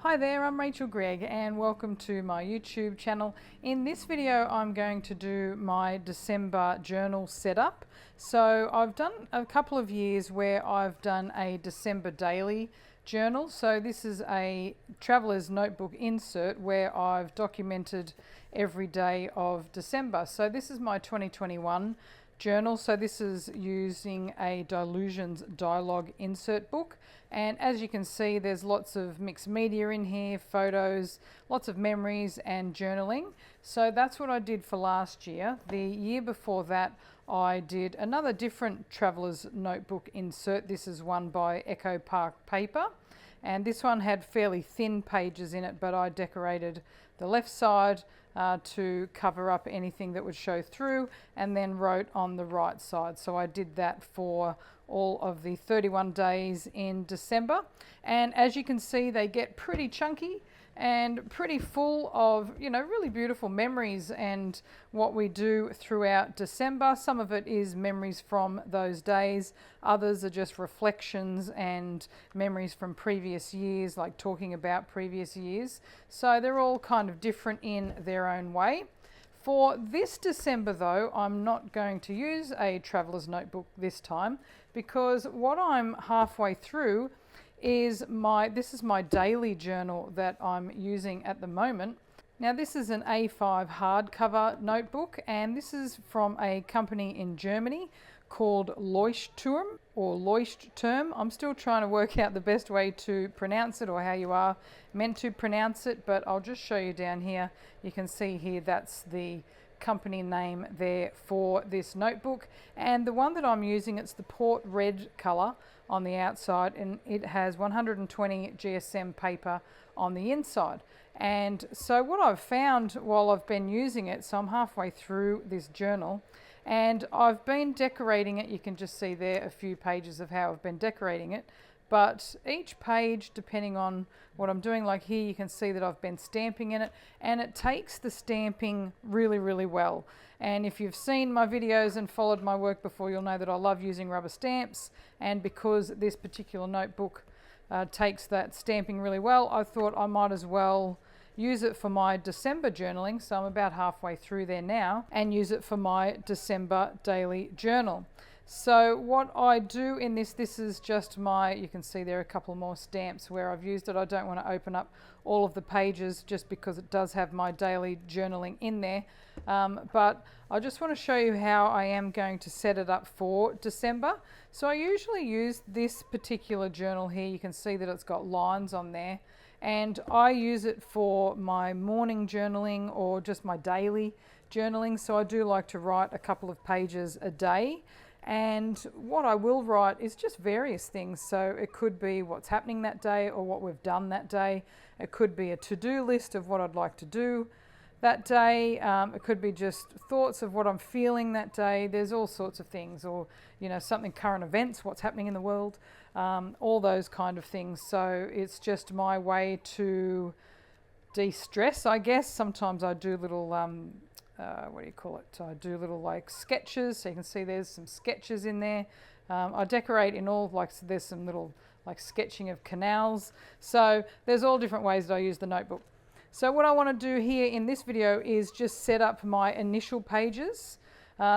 Hi there, I'm Rachel Gregg and welcome to my YouTube channel. In this video I'm going to do my December journal setup. So I've done a couple of years where I've done a December daily journal. So this is a traveler's notebook insert where I've documented every day of December. So this is my 2021 journal. So this is using a Delusions dialogue insert book, and as you can see there's lots of mixed media in here, photos, lots of memories and journaling. So that's what I did for last year. The year before that I did another different traveler's notebook insert. This is one by Echo Park Paper, and this one had fairly thin pages in it, but I decorated the left side to cover up anything that would show through, and then wrote on the right side. So I did that for all of the 31 days in December, and as you can see they get pretty chunky and pretty full of, you know, really beautiful memories and what we do throughout December. Some of it is memories from those days, others are just reflections and memories from previous years, like talking about previous years. So they're all kind of different in their own way. For this December though, I'm not going to use a traveler's notebook this time, because what I'm halfway through is this is my daily journal that I'm using at the moment. Now this is an A5 hardcover notebook, and this is from a company in Germany called Leuchtturm or Leuchtturm. I'm still trying to work out the best way to pronounce it, or how you are meant to pronounce it, but I'll just show you down here. You can see here that's the company name there for this notebook, and the one that I'm using, it's the port red color on the outside, and it has 120 GSM paper on the inside. And so what I've found while I've been using it, so I'm halfway through this journal and I've been decorating it. You can just see there a few pages of how I've been decorating it, but each page, depending on what I'm doing, like here you can see that I've been stamping in it, and it takes the stamping really well. And if you've seen my videos and followed my work before, you'll know that I love using rubber stamps, and because this particular notebook takes that stamping really well, I thought I might as well use it for my December journaling. So I'm about halfway through there now, and use it for my December daily journal. So what I do in this is just you can see there are a couple more stamps where I've used it. I don't want to open up all of the pages just because it does have my daily journaling in there. But I just want to show you how I am going to set it up for December. So I usually use this particular journal here. You can see that it's got lines on there, and I use it for my morning journaling or just my daily journaling. So I do like to write a couple of pages a day. And what I will write is just various things. So it could be what's happening that day or what we've done that day. It could be a to-do list of what I'd like to do that day. It could be just thoughts of what I'm feeling that day. There's all sorts of things, or, you know, something current events, what's happening in the world, all those kind of things. So it's just my way to de-stress, I guess. Sometimes I do little what do you call it? I do little like sketches. So you can see there's some sketches in there. I decorate in all, like, so there's some little like sketching of canals. So there's all different ways that I use the notebook. So what I want to do here in this video is just set up my initial pages.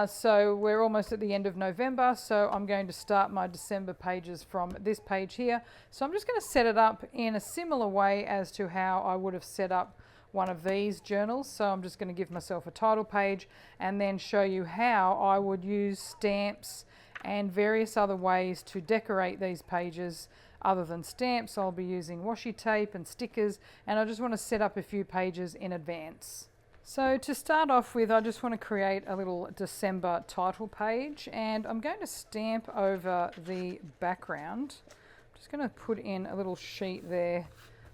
So we're almost at the end of November, so I'm going to start my December pages from this page here. So I'm just going to set it up in a similar way as to how I would have set up one of these journals. So I'm just going to give myself a title page and then show you how I would use stamps and various other ways to decorate these pages. Other than stamps, I'll be using washi tape and stickers, and I just want to set up a few pages in advance. So to start off with, I just want to create a little December title page, and I'm going to stamp over the background. I'm just going to put in a little sheet there,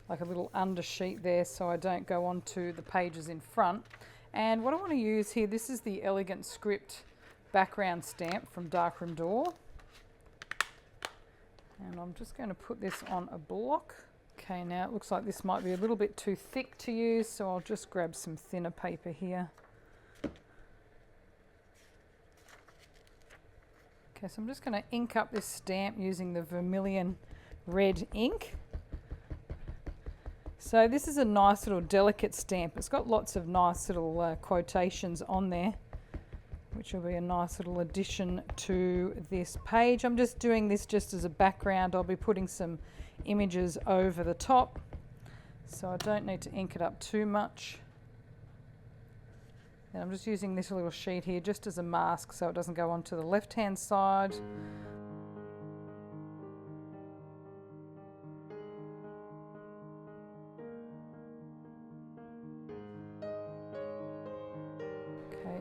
like a little undersheet there, so I don't go on to the pages in front. And what I want to use here, this is the Elegant Script background stamp from Darkroom Door. And I'm just going to put this on a block. Okay, now it looks like this might be a little bit too thick to use, so I'll just grab some thinner paper here. Okay, so I'm just going to ink up this stamp using the vermilion red ink. So this is a nice little delicate stamp. It's got lots of nice little quotations on there, which will be a nice little addition to this page. I'm just doing this just as a background. I'll be putting some images over the top, so I don't need to ink it up too much. And I'm just using this little sheet here just as a mask so it doesn't go onto the left-hand side.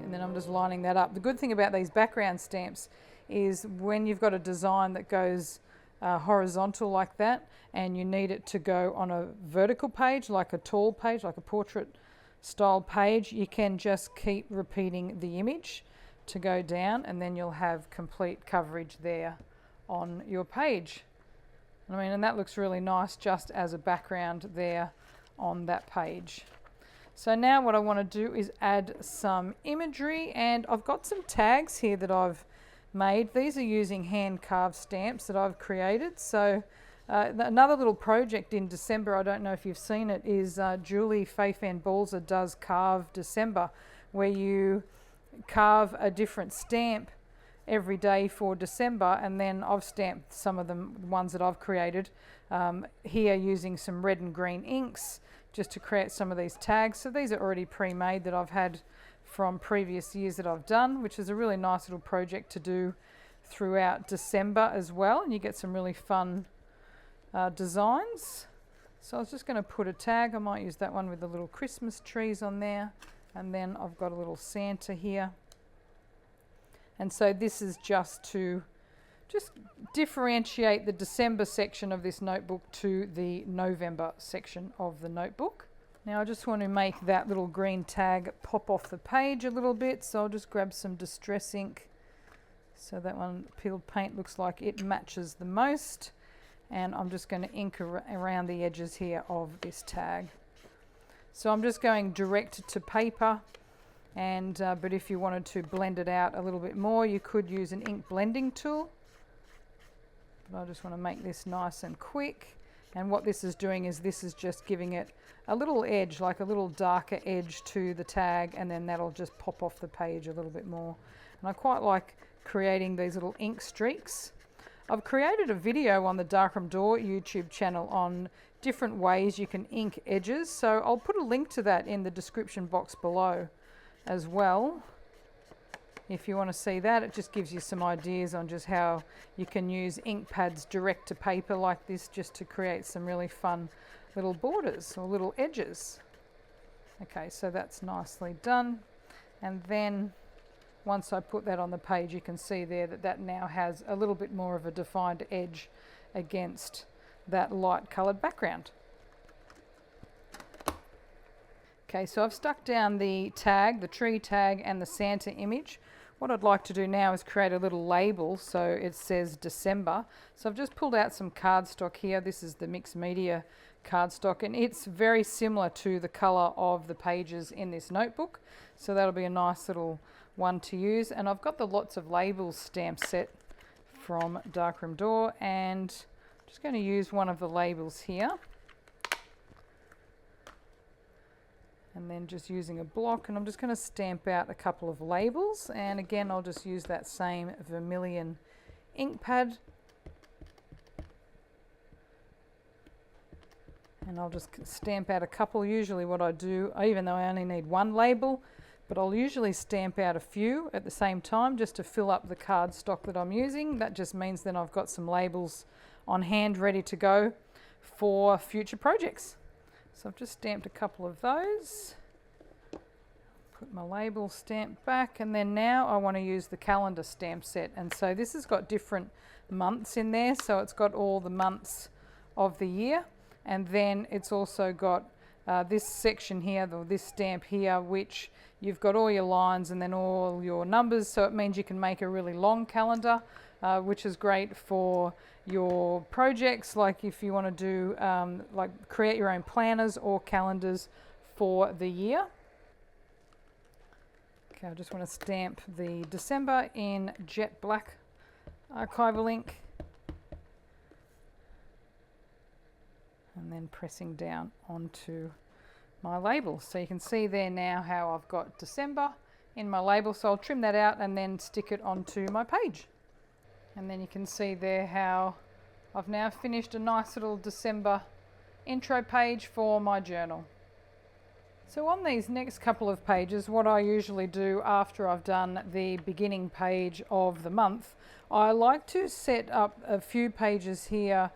And then I'm just lining that up. The good thing about these background stamps is when you've got a design that goes horizontal like that and you need it to go on a vertical page, like a tall page, like a portrait style page, you can just keep repeating the image to go down and then you'll have complete coverage there on your page. I mean, and that looks really nice just as a background there on that page. So now what I want to do is add some imagery, and I've got some tags here that I've made. These are using hand carved stamps that I've created. So another little project in December, I don't know if you've seen it, is Julie Balzer does Carve December, where you carve a different stamp every day for December, and then I've stamped some of them, the ones that I've created here using some red and green inks just to create some of these tags. So these are already pre-made that I've had from previous years that I've done, which is a really nice little project to do throughout December as well, and you get some really fun designs. So I was just going to put a tag. I might use that one with the little Christmas trees on there, and then I've got a little Santa here. And so this is just to differentiate the December section of this notebook to the November section of the notebook. Now I just want to make that little green tag pop off the page a little bit, so I'll just grab some distress ink so that one peeled paint looks like it matches the most, and I'm just going to ink around the edges here of this tag. So I'm just going direct to paper, and but if you wanted to blend it out a little bit more, you could use an ink blending tool. I just want to make this nice and quick, and what this is doing is this is just giving it a little edge, like a little darker edge to the tag, and then that'll just pop off the page a little bit more. And I quite like creating these little ink streaks. I've created a video on the Darkroom Door YouTube channel on different ways you can ink edges, so I'll put a link to that in the description box below as well. If you want to see that, it just gives you some ideas on just how you can use ink pads direct to paper like this just to create some really fun little borders or little edges. Okay, so that's nicely done. And then once I put that on the page, you can see there that that now has a little bit more of a defined edge against that light coloured background. Okay, so I've stuck down the tag, the tree tag and the Santa image. What I'd like to do now is create a little label so it says December. So I've just pulled out some cardstock here. This is the mixed media cardstock, and it's very similar to the colour of the pages in this notebook. So that'll be a nice little one to use. And I've got the Lots of Labels stamp set from Darkroom Door, and I'm just going to use one of the labels here. And then just using a block, and I'm just going to stamp out a couple of labels, and again I'll just use that same vermilion ink pad, and I'll just stamp out a couple. Usually what I do, even though I only need one label, but I'll usually stamp out a few at the same time just to fill up the cardstock that I'm using. That just means then I've got some labels on hand ready to go for future projects. So I've just stamped a couple of those, put my label stamp back, and then now I want to use the calendar stamp set. And so this has got different months in there, so it's got all the months of the year, and then it's also got this section here, or this stamp here, which you've got all your lines and then all your numbers, so it means you can make a really long calendar, which is great for your projects, like if you want to do like create your own planners or calendars for the year. Okay, I just want to stamp the December in jet black archival ink. and then pressing down onto my label. So you can see there now how I've got December in my label. So I'll trim that out and then stick it onto my page. And then you can see there how I've now finished a nice little December intro page for my journal. So on these next couple of pages, what I usually do after I've done the beginning page of the month, I like to set up a few pages here,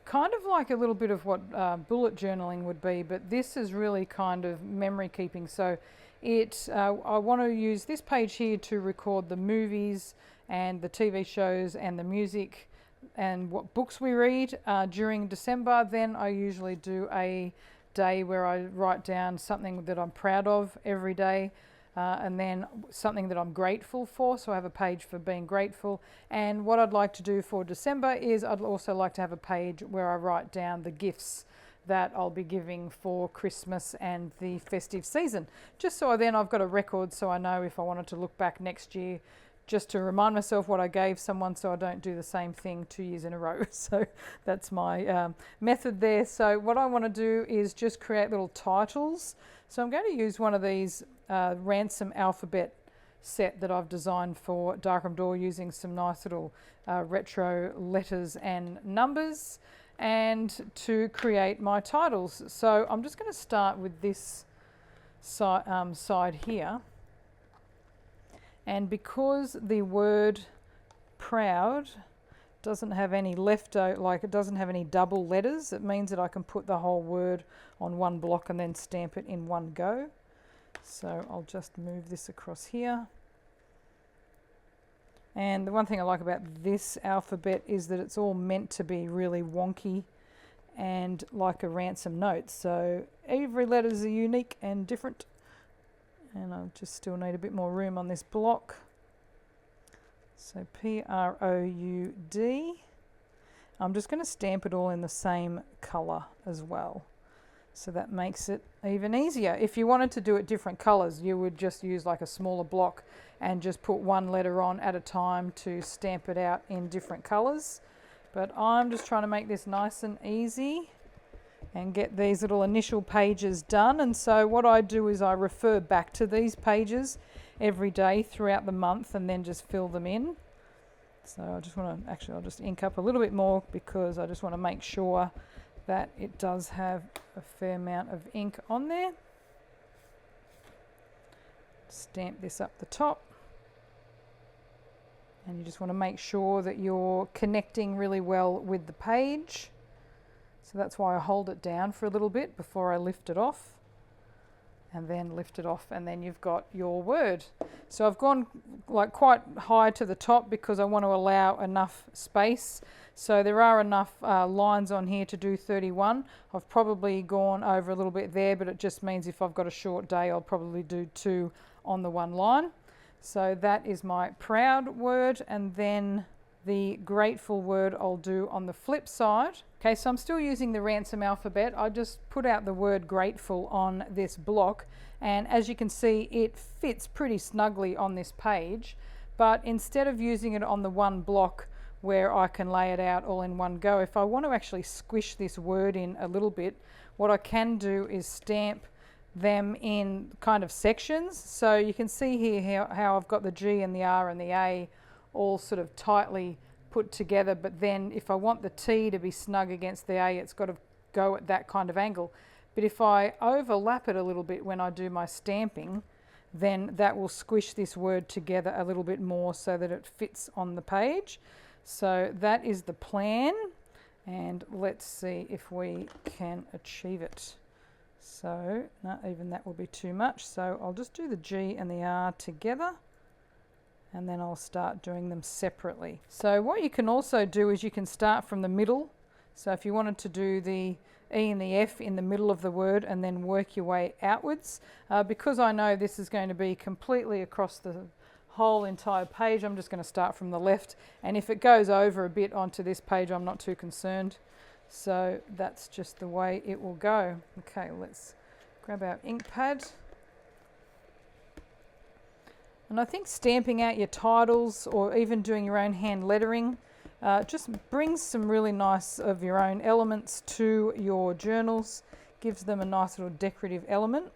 kind of like a little bit of what bullet journaling would be, but this is really kind of memory keeping. So I want to use this page here to record the movies and the TV shows and the music and what books we read during December. Then I usually do a day where I write down something that I'm proud of every day, and then something that I'm grateful for. So I have a page for being grateful. And what I'd like to do for December is I'd also like to have a page where I write down the gifts that I'll be giving for Christmas and the festive season, just so then I've got a record, so I know if I wanted to look back next year, just to remind myself what I gave someone, so I don't do the same thing 2 years in a row. So that's my method there. So what I want to do is just create little titles. So I'm going to use one of these ransom alphabet set that I've designed for Darkroom Door, using some nice little retro letters and numbers, and to create my titles. So I'm just going to start with this side here. And because the word proud doesn't have any it doesn't have any double letters, it means that I can put the whole word on one block and then stamp it in one go. So I'll just move this across here. And the one thing I like about this alphabet is that it's all meant to be really wonky and like a ransom note. So every letter is unique and different. And I just still need a bit more room on this block. So P-R-O-U-D. I'm just going to stamp it all in the same colour as well. So that makes it even easier. If you wanted to do it different colours, you would just use like a smaller block and just put one letter on at a time to stamp it out in different colours. But I'm just trying to make this nice and easy and get these little initial pages done. And so what I do is I refer back to these pages every day throughout the month and then just fill them in. So I just want to, actually I'll just ink up a little bit more because I just want to make sure that it does have a fair amount of ink on there. Stamp this up the top. And you just want to make sure that you're connecting really well with the page. So that's why I hold it down for a little bit before I lift it off, and then lift it off, and then you've got your word. So I've gone like quite high to the top because I want to allow enough space. So there are enough lines on here to do 31. I've probably gone over a little bit there, but it just means if I've got a short day, I'll probably do 2 on the one line. So that is my proud word, and then the grateful word I'll do on the flip side. Okay, so I'm still using the ransom alphabet. I just put out the word grateful on this block, and as you can see, it fits pretty snugly on this page. But instead of using it on the one block where I can lay it out all in one go, if I want to actually squish this word in a little bit, what I can do is stamp them in kind of sections. So you can see here how I've got the G and the R and the A all sort of tightly put together, but then if I want the T to be snug against the A, it's got to go at that kind of angle. But if I overlap it a little bit when I do my stamping, then that will squish this word together a little bit more so that it fits on the page. So that is the plan, and let's see if we can achieve it. So no, even that will be too much, so I'll just do the G and the R together, and then I'll start doing them separately. So what you can also do is you can start from the middle. So if you wanted to do the E and the F in the middle of the word and then work your way outwards, because I know this is going to be completely across the whole entire page, I'm just going to start from the left, and if it goes over a bit onto this page, I'm not too concerned. So that's just the way it will go. Okay, let's grab our ink pad. And I think stamping out your titles or even doing your own hand lettering Just brings some really nice of your own elements to your journals, gives them a nice little decorative element.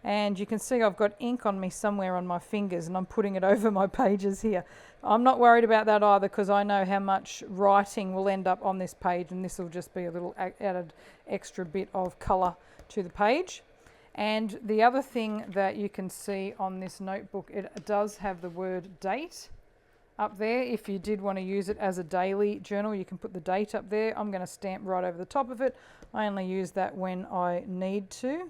And you can see I've got ink on me somewhere on my fingers and I'm putting it over my pages here. I'm not worried about that either because I know how much writing will end up on this page, and this will just be a little added extra bit of colour to the page. And the other thing that you can see on this notebook, it does have the word date up there. If you did want to use it as a daily journal, you can put the date up there. I'm going to stamp right over the top of it. I only use that when I need to.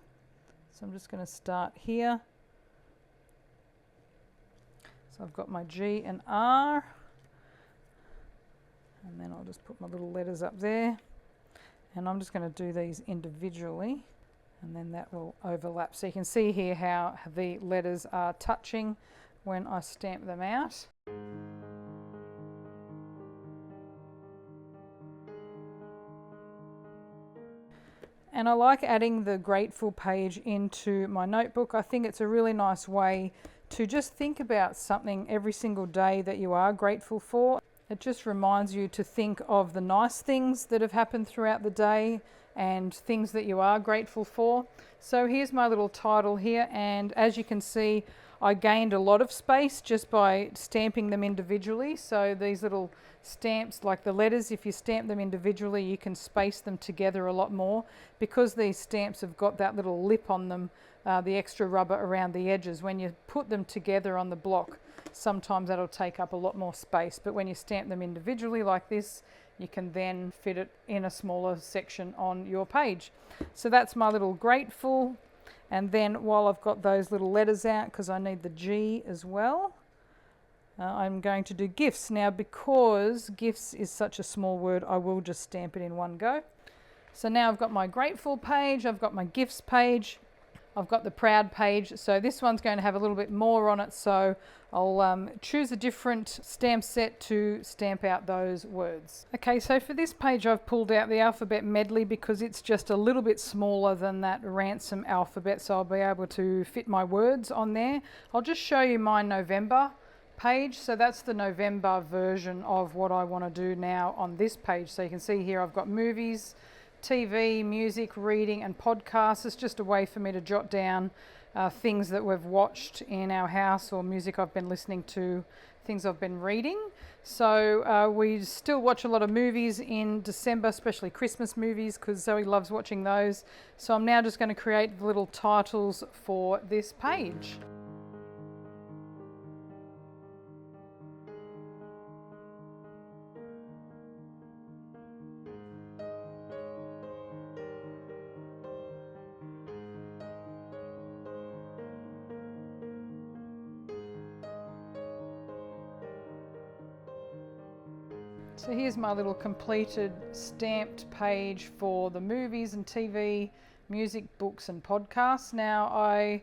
So I'm just going to start here. So I've got my G and R, and then I'll just put my little letters up there, and I'm just going to do these individually, and then that will overlap. So you can see here how the letters are touching when I stamp them out. And I like adding the grateful page into my notebook. I think it's a really nice way to just think about something every single day that you are grateful for. It just reminds you to think of the nice things that have happened throughout the day and things that you are grateful for. So here's my little title here, and as you can see, I gained a lot of space just by stamping them individually. So these little stamps, like the letters, if you stamp them individually, you can space them together a lot more. Because these stamps have got that little lip on them, the extra rubber around the edges, when you put them together on the block, sometimes that'll take up a lot more space. But when you stamp them individually like this, you can then fit it in a smaller section on your page. So that's my little grateful. And then while I've got those little letters out, because I need the G as well, I'm going to do gifts. Now, because gifts is such a small word, I will just stamp it in one go. So now I've got my grateful page, I've got my gifts page, I've got the proud page. So this one's going to have a little bit more on it, so I'll choose a different stamp set to stamp out those words. Okay, so for this page I've pulled out the alphabet medley because it's just a little bit smaller than that ransom alphabet, so I'll be able to fit my words on there. I'll just show you my November page. So that's the November version of what I want to do now on this page. So you can see here I've got movies, TV, music, reading and podcasts. It's just a way for me to jot down things that we've watched in our house, or music I've been listening to, things I've been reading. So we still watch a lot of movies in December, especially Christmas movies, because Zoe loves watching those. So I'm now just going to create the little titles for this page. So here's my little completed stamped page for the movies and TV, music, books and podcasts. Now I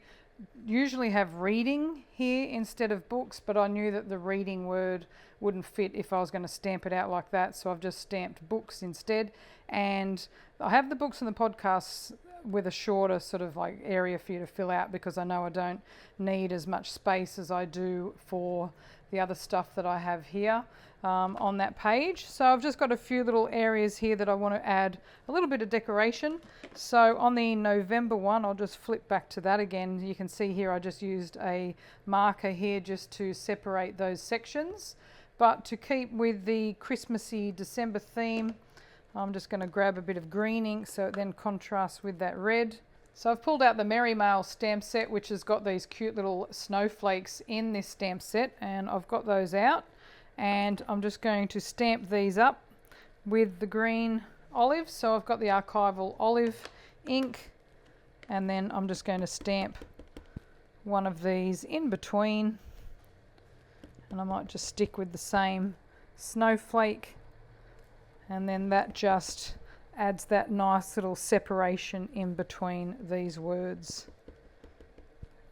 usually have reading here instead of books, but I knew that the reading word wouldn't fit if I was going to stamp it out like that, so I've just stamped books instead. And I have the books and the podcasts with a shorter sort of like area for you to fill out, because I know I don't need as much space as I do for the other stuff that I have here on that page. So I've just got a few little areas here that I want to add a little bit of decoration. So on the November one, I'll just flip back to that again. You can see here I just used a marker here just to separate those sections. But to keep with the Christmassy December theme, I'm just going to grab a bit of green ink so it then contrasts with that red. So I've pulled out the Merry Mail stamp set, which has got these cute little snowflakes in this stamp set, and I've got those out. And I'm just going to stamp these up with the green olive. So I've got the Archival Olive ink, and then I'm just going to stamp one of these in between, and I might just stick with the same snowflake, and then that just adds that nice little separation in between these words.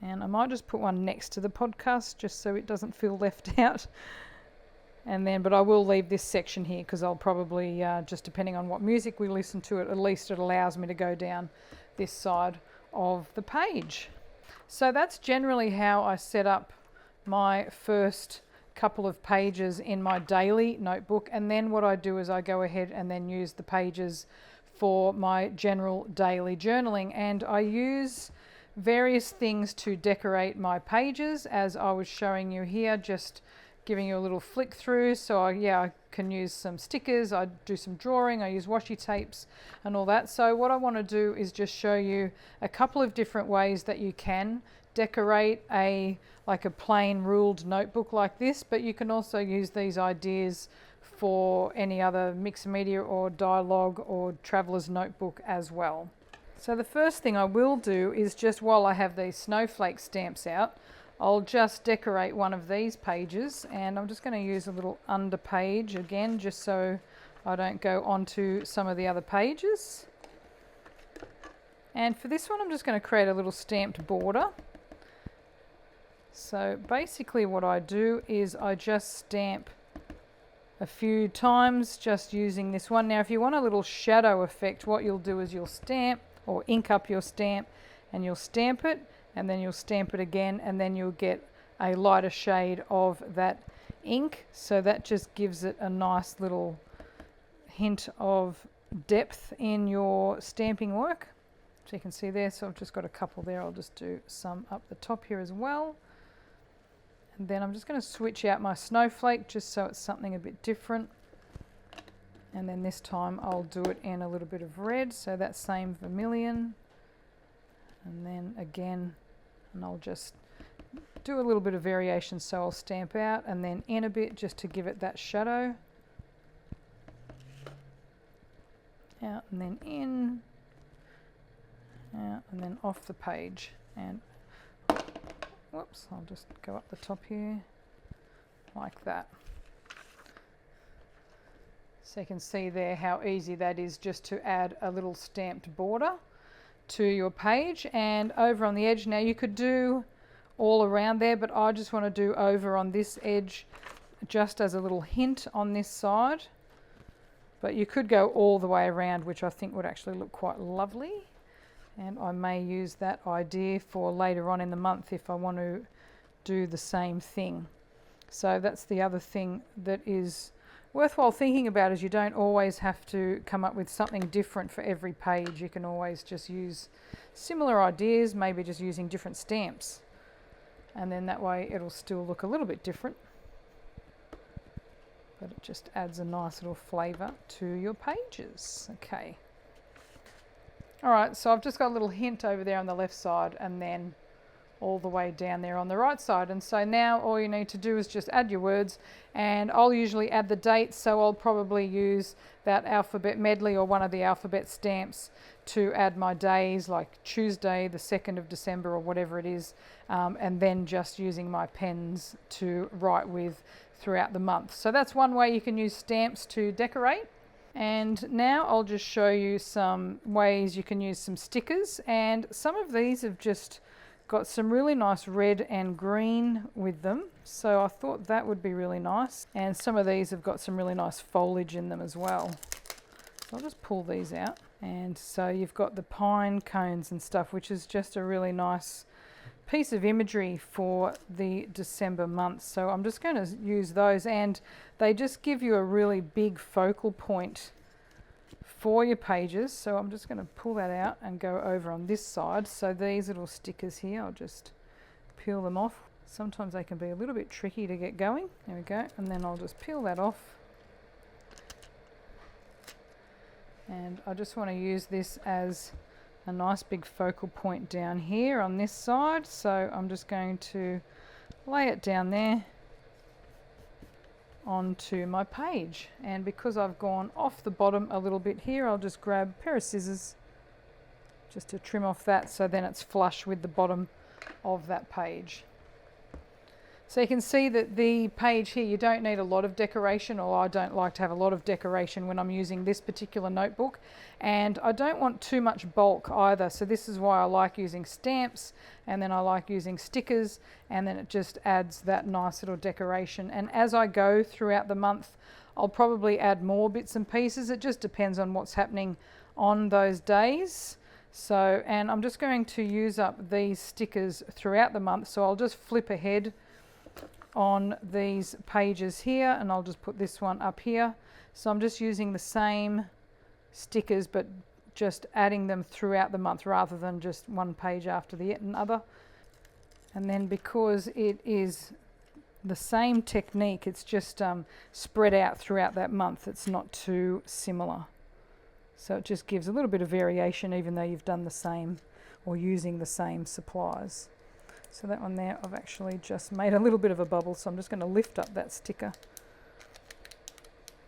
And I might just put one next to the podcast just so it doesn't feel left out. And then, but I will leave this section here because I'll probably, just depending on what music we listen to, at least it allows me to go down this side of the page. So that's generally how I set up my first couple of pages in my daily notebook, and then what I do is I go ahead and then use the pages for my general daily journaling, and I use various things to decorate my pages as I was showing you here, just giving you a little flick through. So I can use some stickers, I do some drawing, I use washi tapes and all that. So what I want to do is just show you a couple of different ways that you can decorate like a plain ruled notebook like this, but you can also use these ideas for any other mixed media or dialogue or traveler's notebook as well. So the first thing I will do is, just while I have these snowflake stamps out, I'll just decorate one of these pages, and I'm just going to use a little under page again, just so I don't go onto some of the other pages. And for this one, I'm just going to create a little stamped border. So basically what I do is I just stamp a few times just using this one. Now if you want a little shadow effect, what you'll do is you'll stamp or ink up your stamp, and you'll stamp it, and then you'll stamp it again, and then you'll get a lighter shade of that ink. So that just gives it a nice little hint of depth in your stamping work. So you can see there, so I've just got a couple there. I'll just do some up the top here as well. And then I'm just going to switch out my snowflake just so it's something a bit different. And then this time I'll do it in a little bit of red, so that same vermilion. And then again, and I'll just do a little bit of variation, so I'll stamp out and then in a bit just to give it that shadow. Out and then in, out and then off the page. And whoops, I'll just go up the top here like that. So you can see there how easy that is, just to add a little stamped border to your page. And over on the edge, now you could do all around there, but I just want to do over on this edge just as a little hint on this side. But you could go all the way around, which I think would actually look quite lovely. And I may use that idea for later on in the month if I want to do the same thing. So that's the other thing that is worthwhile thinking about, is you don't always have to come up with something different for every page. You can always just use similar ideas, maybe just using different stamps. And then that way it'll still look a little bit different, but it just adds a nice little flavour to your pages. Okay. Alright, so I've just got a little hint over there on the left side, and then all the way down there on the right side. And so now all you need to do is just add your words, and I'll usually add the dates, so I'll probably use that alphabet medley or one of the alphabet stamps to add my days, like Tuesday the 2nd of December or whatever it is, and then just using my pens to write with throughout the month. So that's one way you can use stamps to decorate. And now I'll just show you some ways you can use some stickers, and some of these have just got some really nice red and green with them, so I thought that would be really nice. And some of these have got some really nice foliage in them as well. So I'll just pull these out, and so you've got the pine cones and stuff, which is just a really nice piece of imagery for the December month. So I'm just going to use those, and they just give you a really big focal point for your pages. So I'm just going to pull that out and go over on this side. So these little stickers here, I'll just peel them off. Sometimes they can be a little bit tricky to get going. There we go. And then I'll just peel that off. And I just want to use this as a nice big focal point down here on this side. So I'm just going to lay it down there onto my page, and because I've gone off the bottom a little bit here, I'll just grab a pair of scissors just to trim off that, so then it's flush with the bottom of that page. So you can see that the page here, you don't need a lot of decoration, or I don't like to have a lot of decoration when I'm using this particular notebook, and I don't want too much bulk either. So this is why I like using stamps, and then I like using stickers, and then it just adds that nice little decoration. And as I go throughout the month, I'll probably add more bits and pieces. It just depends on what's happening on those days. So, and I'm just going to use up these stickers throughout the month, so I'll just flip ahead on these pages here, and I'll just put this one up here. So I'm just using the same stickers but just adding them throughout the month rather than just one page after the other. And then because it is the same technique, it's just spread out throughout that month. It's not too similar. So it just gives a little bit of variation even though you've done the same or using the same supplies. So that one there, I've actually just made a little bit of a bubble, so I'm just going to lift up that sticker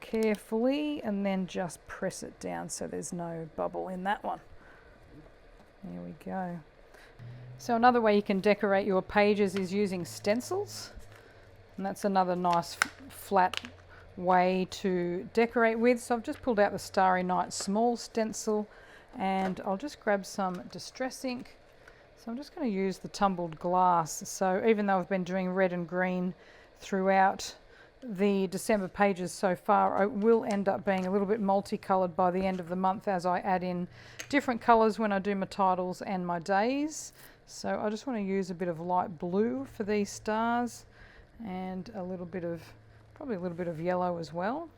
carefully and then just press it down so there's no bubble in that one. There we go. So another way you can decorate your pages is using stencils, and that's another nice flat way to decorate with. So I've just pulled out the Starry Night small stencil, and I'll just grab some distress ink. So I'm just going to use the tumbled glass. So even though I've been doing red and green throughout the December pages so far, it will end up being a little bit multicolored by the end of the month as I add in different colors when I do my titles and my days. So I just want to use a bit of light blue for these stars and a little bit of, probably a little bit of yellow as well.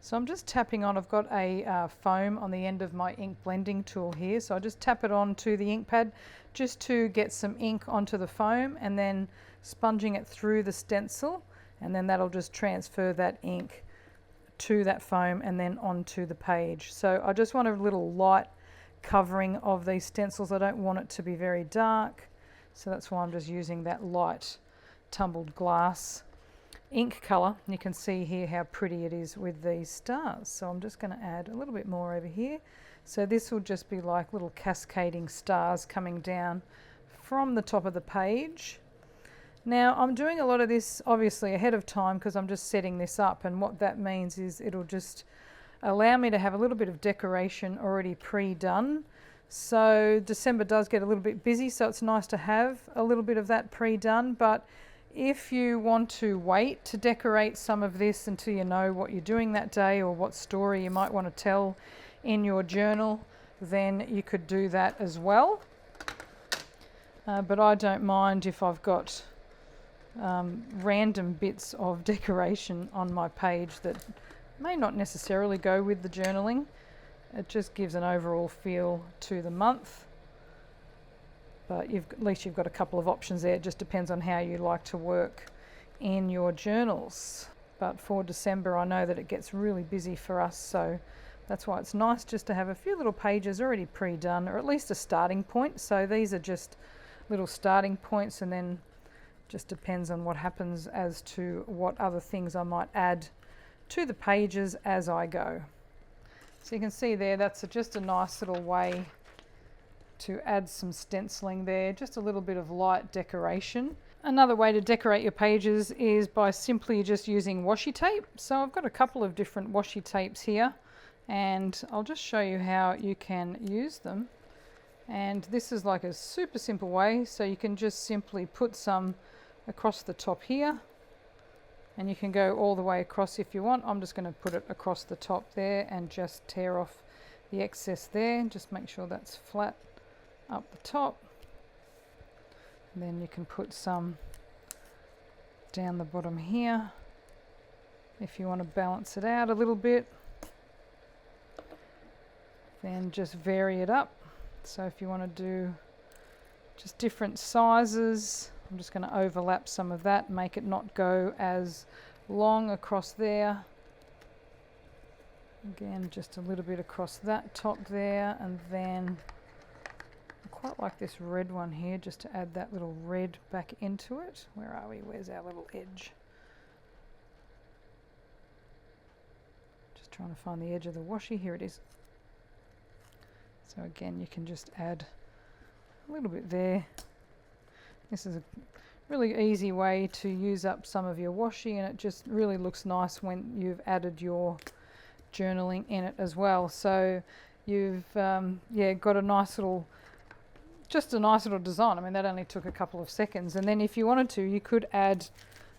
So I'm just tapping on, I've got a foam on the end of my ink blending tool here, so I just tap it onto the ink pad just to get some ink onto the foam, and then sponging it through the stencil, and then that'll just transfer that ink to that foam and then onto the page. So I just want a little light covering of these stencils. I don't want it to be very dark, so that's why I'm just using that light tumbled glass ink color. You can see here how pretty it is with these stars. So I'm just going to add a little bit more over here. So this will just be like little cascading stars coming down from the top of the page. Now I'm doing a lot of this obviously ahead of time because I'm just setting this up, and what that means is it'll just allow me to have a little bit of decoration already pre-done. So December does get a little bit busy, so it's nice to have a little bit of that pre-done, but if you want to wait to decorate some of this until you know what you're doing that day or what story you might want to tell in your journal, then you could do that as well. But I don't mind if I've got random bits of decoration on my page that may not necessarily go with the journaling. It just gives an overall feel to the month. But at least you've got a couple of options there. It just depends on how you like to work in your journals. But for December, I know that it gets really busy for us, so that's why it's nice just to have a few little pages already pre-done, or at least a starting point. So these are just little starting points, and then just depends on what happens as to what other things I might add to the pages as I go. So you can see there, that's just a nice little way to add some stenciling there, just a little bit of light decoration. Another way to decorate your pages is by simply just using washi tape. So I've got a couple of different washi tapes here, and I'll just show you how you can use them. And this is like a super simple way, so you can just simply put some across the top here, and you can go all the way across if you want. I'm just going to put it across the top there and just tear off the excess there. Just make sure that's flat up the top, and then you can put some down the bottom here if you want to balance it out a little bit. Then just vary it up. So if you want to do just different sizes, I'm just going to overlap some of that, make it not go as long across there. Again, just a little bit across that top there, and then I quite like this red one here, just to add that little red back into it. Where are we? Where's our little edge? Just trying to find the edge of the washi. Here it is. So again, you can just add a little bit there. This is a really easy way to use up some of your washi, and it just really looks nice when you've added your journaling in it as well. So you've got a nice little, just a nice little design. I mean, that only took a couple of seconds. And then if you wanted to, you could add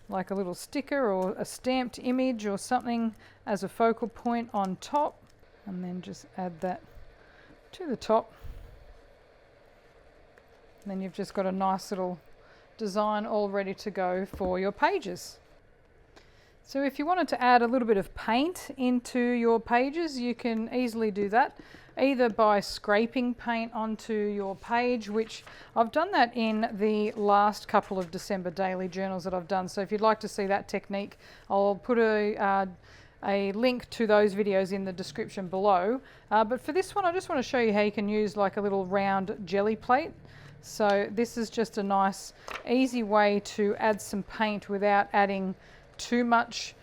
like a little sticker or a stamped image or something as a focal point on top, and then just add that to the top. And then you've just got a nice little design all ready to go for your pages. So if you wanted to add a little bit of paint into your pages, you can easily do that, either by scraping paint onto your page, which I've done that in the last couple of December daily journals that I've done. So if you'd like to see that technique, I'll put a link to those videos in the description below. But for this one, I just want to show you how you can use like a little round jelly plate. So this is just a nice, easy way to add some paint without adding too much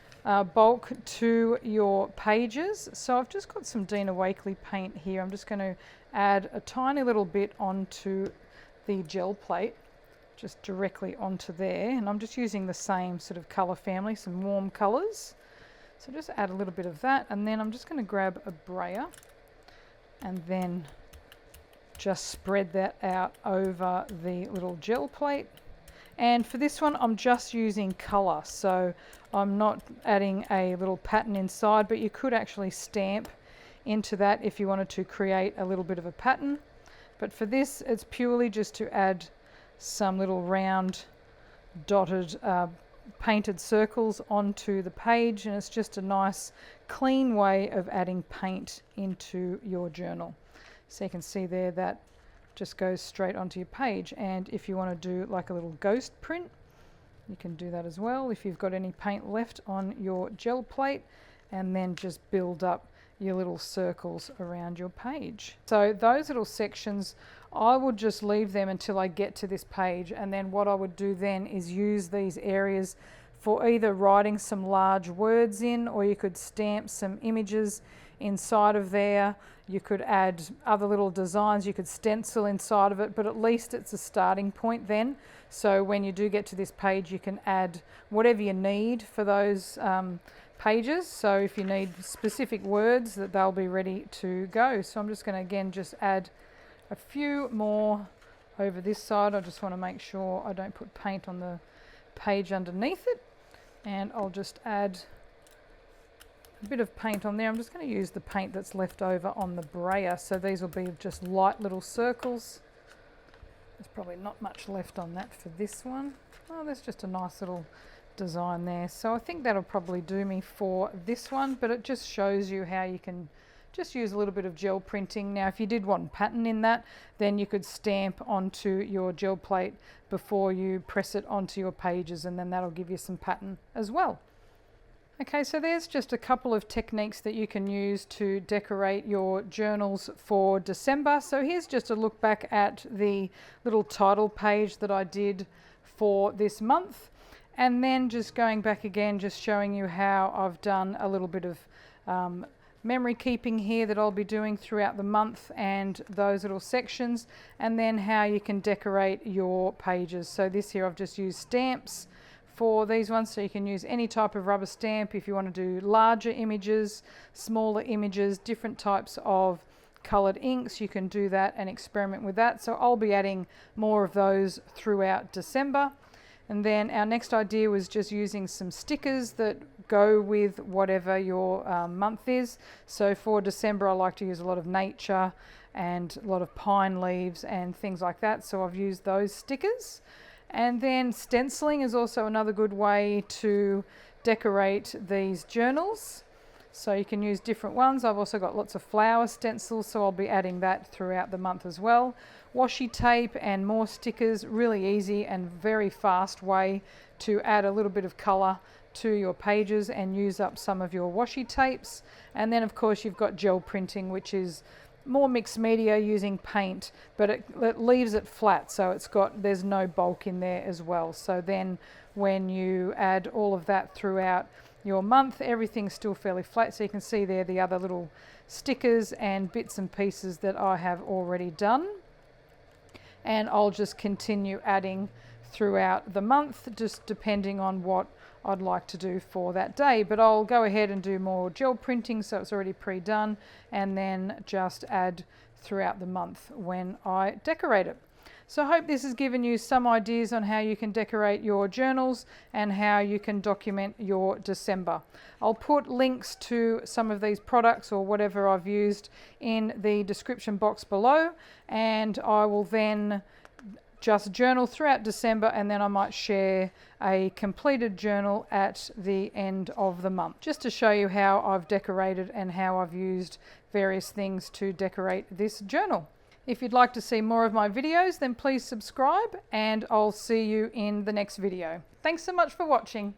bulk to your pages. So I've just got some Dina Wakley paint here. I'm just going to add a tiny little bit onto the gel plate, just directly onto there. And I'm just using the same sort of colour family, some warm colours. So just add a little bit of that, and then I'm just going to grab a brayer and then just spread that out over the little gel plate. And for this one, I'm just using colour, so I'm not adding a little pattern inside, but you could actually stamp into that if you wanted to create a little bit of a pattern. But for this, it's purely just to add some little round dotted painted circles onto the page, and it's just a nice clean way of adding paint into your journal. So you can see there that just goes straight onto your page. And if you want to do like a little ghost print, you can do that as well if you've got any paint left on your gel plate, and then just build up your little circles around your page. So those little sections, I would just leave them until I get to this page, and then what I would do then is use these areas for either writing some large words in, or you could stamp some images inside of there. You could add other little designs, you could stencil inside of it, but at least it's a starting point then. So when you do get to this page, you can add whatever you need for those pages. So if you need specific words, that they'll be ready to go. So I'm just going to again just add a few more over this side. I just want to make sure I don't put paint on the page underneath it, and I'll just add a bit of paint on there. I'm just going to use the paint that's left over on the brayer, so these will be just light little circles. There's probably not much left on that for this one. Oh, there's just a nice little design there. So I think that'll probably do me for this one, but it just shows you how you can just use a little bit of gel printing. Now if you did want pattern in that, then you could stamp onto your gel plate before you press it onto your pages, and then that'll give you some pattern as well. Okay, so there's just a couple of techniques that you can use to decorate your journals for December. So here's just a look back at the little title page that I did for this month, and then just going back again, just showing you how I've done a little bit of memory keeping here that I'll be doing throughout the month, and those little sections, and then how you can decorate your pages. So this here, I've just used stamps for these ones, so you can use any type of rubber stamp if you want to do larger images, smaller images, different types of coloured inks. You can do that and experiment with that. So I'll be adding more of those throughout December. And then our next idea was just using some stickers that go with whatever your month is. So for December, I like to use a lot of nature and a lot of pine leaves and things like that. So I've used those stickers. And then stenciling is also another good way to decorate these journals. So you can use different ones. I've also got lots of flower stencils, so I'll be adding that throughout the month as well. Washi tape and more stickers, really easy and very fast way to add a little bit of colour to your pages and use up some of your washi tapes. And then of course you've got gel printing, which is more mixed media using paint, but it leaves it flat, so there's no bulk in there as well. So then when you add all of that throughout your month, everything's still fairly flat. So you can see there the other little stickers and bits and pieces that I have already done, and I'll just continue adding throughout the month, just depending on what I'd like to do for that day. But I'll go ahead and do more gel printing, so it's already pre-done, and then just add throughout the month when I decorate it. So I hope this has given you some ideas on how you can decorate your journals and how you can document your December. I'll put links to some of these products or whatever I've used in the description box below, and I will then just journal throughout December, and then I might share a completed journal at the end of the month, just to show you how I've decorated and how I've used various things to decorate this journal. If you'd like to see more of my videos, then please subscribe, and I'll see you in the next video. Thanks so much for watching.